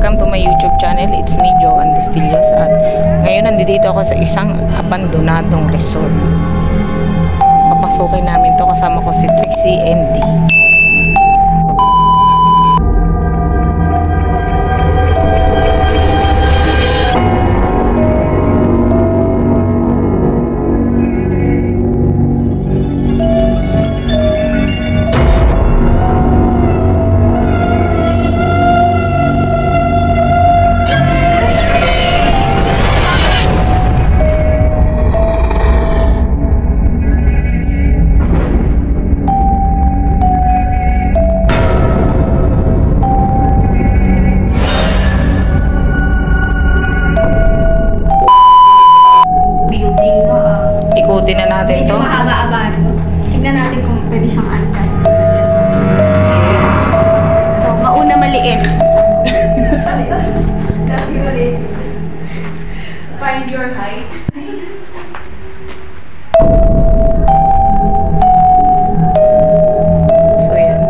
welcome to my YouTube channel. It's me, Joan Bustillos, at ngayon nandito ako sa isang abandonadong resort. Papasukin namin to, kasama ko si Trixie and D. Ikutin na natin to. Medyo mahaba-aba. Tignan natin kung pwede siyang angkat. Yes. So, mauna maliit. Dati maliit. Find your height. So yan.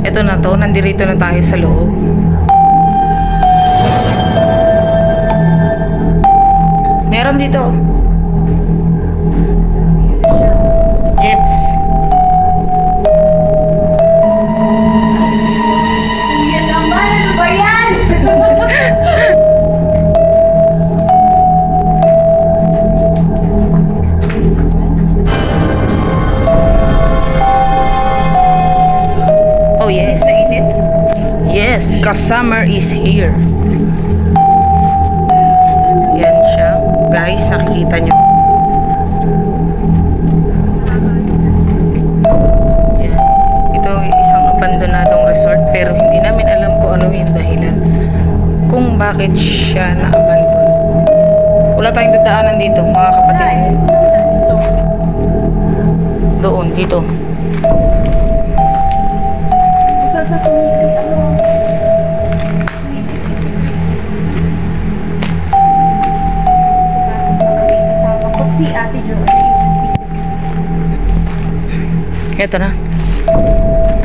Ito na to. Nandito na tayo sa loob. Meron dito. Jeeps. Yan naman! Ano ba yan? Oh yes. Yes, cause summer is here. Yan siya. Guys, nakikita nyo. Yan. Ito isang abandonadong resort, pero hindi namin alam kung ano yung dahilan. Kung bakit siya na-abandon. Wala tayong dadaanan dito, mga kapatid. Doon, dito. Isa sa sumisip, Pasok na kami, kasama ko si Ate Jo. Ito na.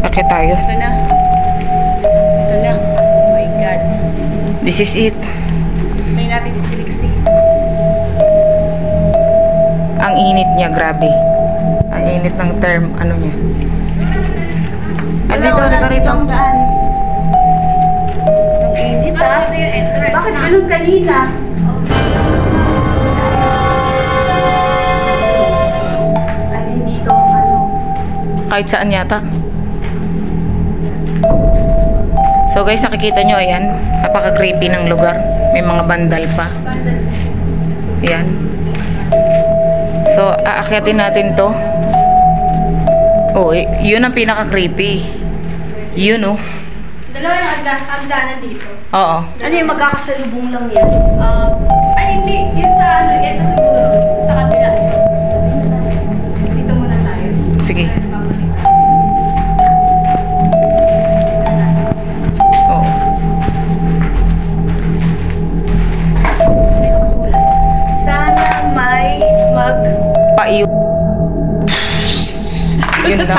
Akit tayo. Ito na. Ito na. Oh my God. This is it. May natin si Trixie. Ang init niya, grabe. Ang init ng term, ano niya. Dito, rito. Ang daan. Ang init ah. Bakit ganun kanina? Alin dito ang ano? Kahit saan yata. So guys, nakikita nyo, ayan. Napaka-creepy ng lugar. May mga bandal pa. Ayan. So, aakyatin natin to. Oh, yun ang pinaka-creepy. Yun, oh. Dalawa yung hagdanan dito. Oo. Ano yung magkakasalubong lang yan? Ay hindi. Yung sa ano, ito siguro. Sa kabila. Dito muna tayo. Sige. Oo. May nakasulat. Sana may Paiyo. Yun lang.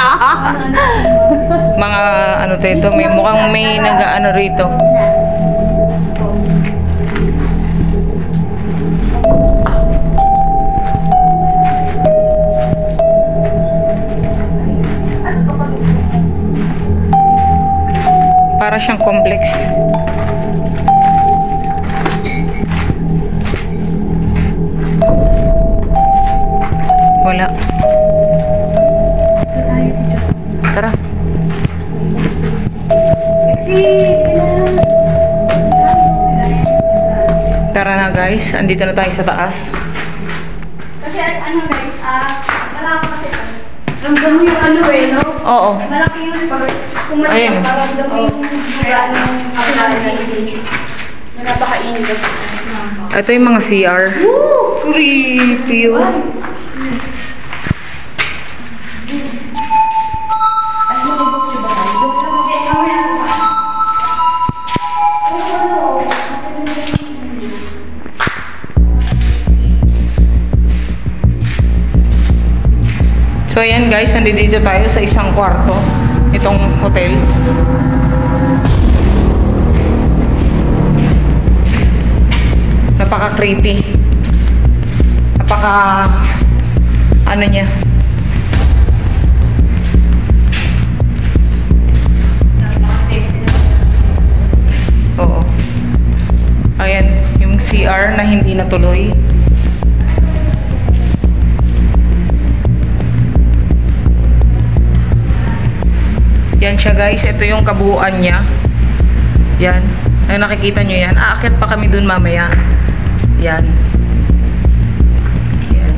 Mga ano to ito, may mukhang may nag-ano rito. Para siyang complex. Wala. Tara. Tara na guys, andito na tayo sa taas. Kasi ano guys, malaki kasi ito. Ramdam mo yung ano eh, no? Oo. Malaki yung resort. Kung Ayun. malaki, ramdam mo yung gano'ng na napakainit. Ito yung mga CR. Woo! Creepy yun. So ayan guys, nandito tayo sa isang kwarto itong hotel. napaka-creepy. Ano niya. Oo. Ayan, yung CR na hindi natuloy. Yan siya guys, ito yung kabuuan niya. Yan, ay nakikita nyo yan. Aakyat pa kami dun mamaya. Yan. Yan.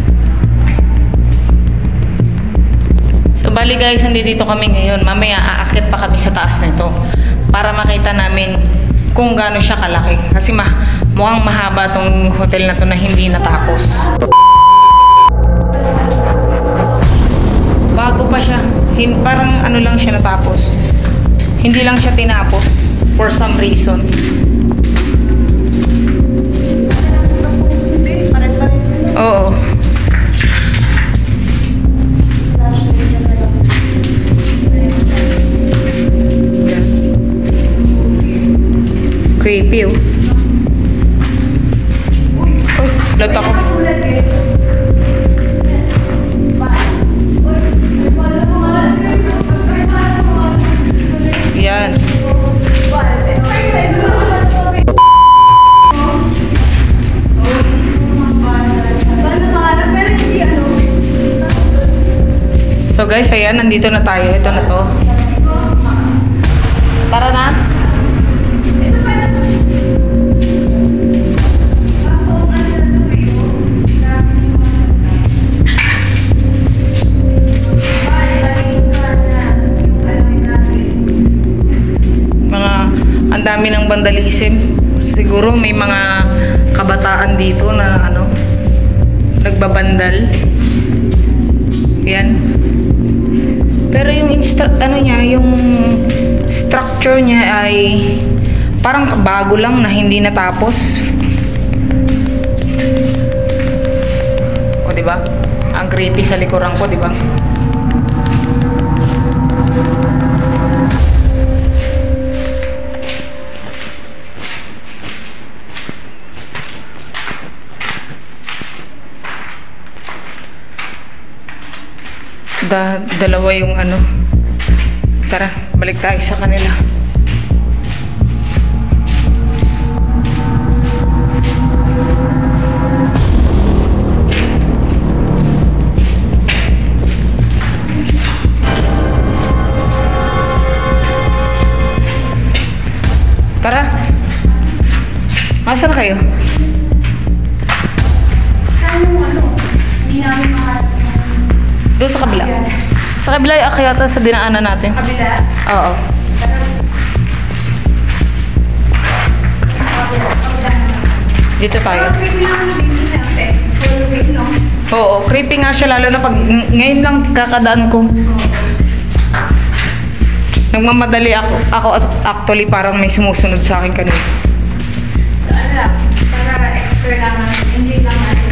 So bali guys, nandito kami ngayon. Mamaya aakyat pa kami sa taas nito para makita namin kung gaano siya kalaki. Kasi mukhang mahaba tong hotel na to na hindi natapos. Bago pa siya. Parang ano lang siya natapos. Hindi lang siya tinapos for some reason. Oo. Creepy oh. Oh, lata ko. Yan. So guys, ayan, nandito na tayo. Ito na to. Tara na. Ang dami ng vandalism. Siguro may mga kabataan dito na nagbabandal. Yan. Pero yung yung structure niya ay parang bago lang na hindi natapos. O di ba? Ang creepy sa likuran ko, di ba? Dalawa yung Tara, balik tayo sa kanila. Tara. Asan kayo? Hindi namin makarating. Doon sa kabila. Sa kabila yung akyata sa dinaanan natin. Kabila? Oo. Dito tayo. Oo, creepy nga siya lalo na pag ngayon lang kakadaan ko. Nagmamadali ako actually parang may sumusunod sa akin kanina. So ano lang, para explore lang natin, enjoy lang natin.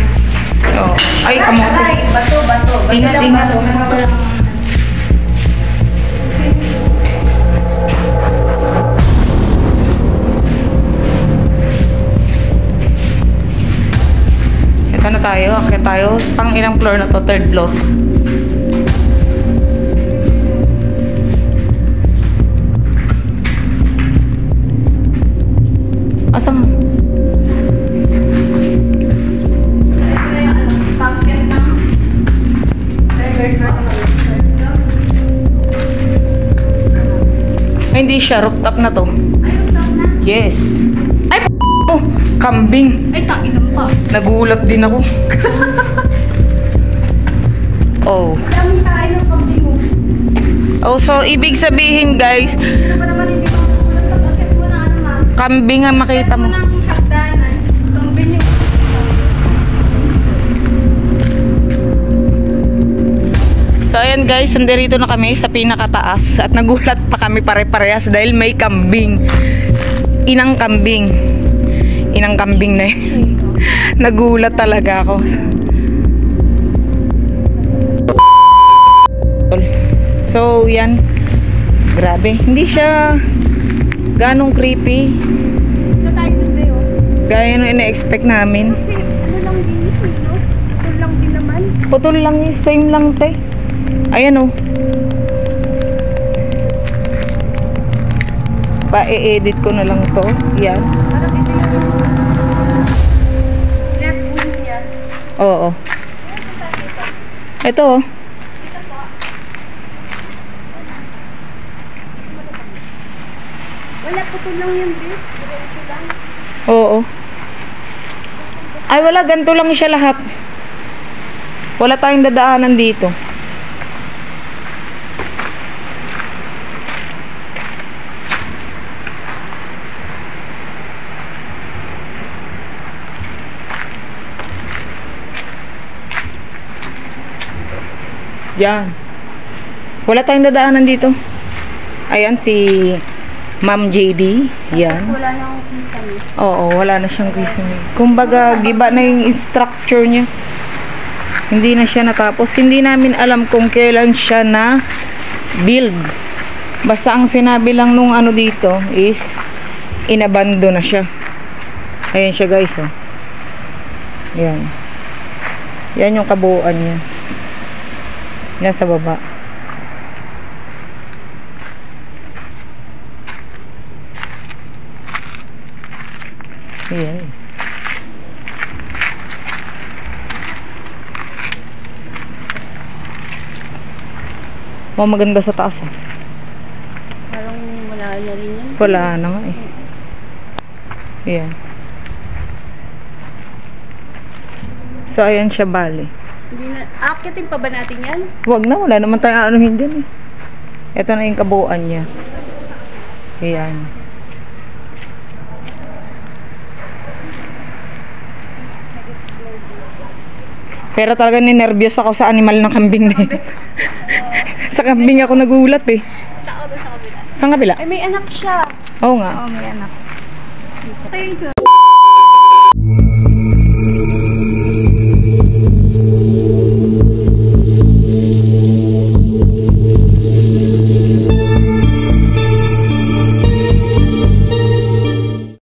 Oo. Ay, kamote. Bato. Ingat. Ito na tayo. Akyat tayo. Pang ilang floor na to? Third floor. Asam? Ay, hindi siya. Rooftop na to. Ay, rooftop na? Yes. Ay, oh, kambing. Ay, takinom ka. Nagulat din ako. Oh. Daming tayo ng kambing mo. Oh, so ibig sabihin, guys, Sino pa naman hindi makukulat pag akit mo na ma'am? kambing ang makita mo. Akit mo ng hagdanan. Kambing yung... So ayan guys, nandito na kami sa pinakataas at nagulat pa kami pare-parehas dahil may kambing. Inang kambing. Inang kambing na yun. Nagulat talaga ako. So yan. Grabe. Hindi siya ganong creepy. Na tayo dun, Reo. Gaya nung ina-expect namin. Kasi ano lang din ito, no? Ito lang din naman. Putol lang yun. Same lang, te. Ayan, oh. Pa-e-edit ko na lang to. Yan. Parang ito yung left wing niya. Oo. Ito, oh. Wala, putol lang yan, babe. Ito lang. Oo. Ay, wala. Ganito lang siya lahat. Wala tayong dadaanan dito. Yan. Wala tayong dadaanan dito. Ayan si Ma'am JD. Yan. Tapos wala na akong kisame. Oo, wala na siyang kisame. Kumbaga, giba na yung structure niya. Hindi na siya natapos. Hindi namin alam kung kailan siya na build. Basta ang sinabi lang nung ano dito is inabando na siya. Ayan siya, guys, oh. Yan. Yan yung kabuuan niya. Yan sa baba. Ayan. Maganda sa taas, ah. Parang wala na rin yan. Wala na nga, eh. Ayan. So, ayan siya, bali. Hindi na, akitin pa ba natin yan? Wag na, wala naman tayong anuhin dyan, eh. Ito na yung kabuuan niya. Ayan. Pero talaga ninervyos ako sa animal ng kambing na yun. Sa kambing ako nagulat, eh. Tao doon sa kabila. Saan kabila? Ay, may anak siya. Oo nga. Oo, may anak. Ito yung ito.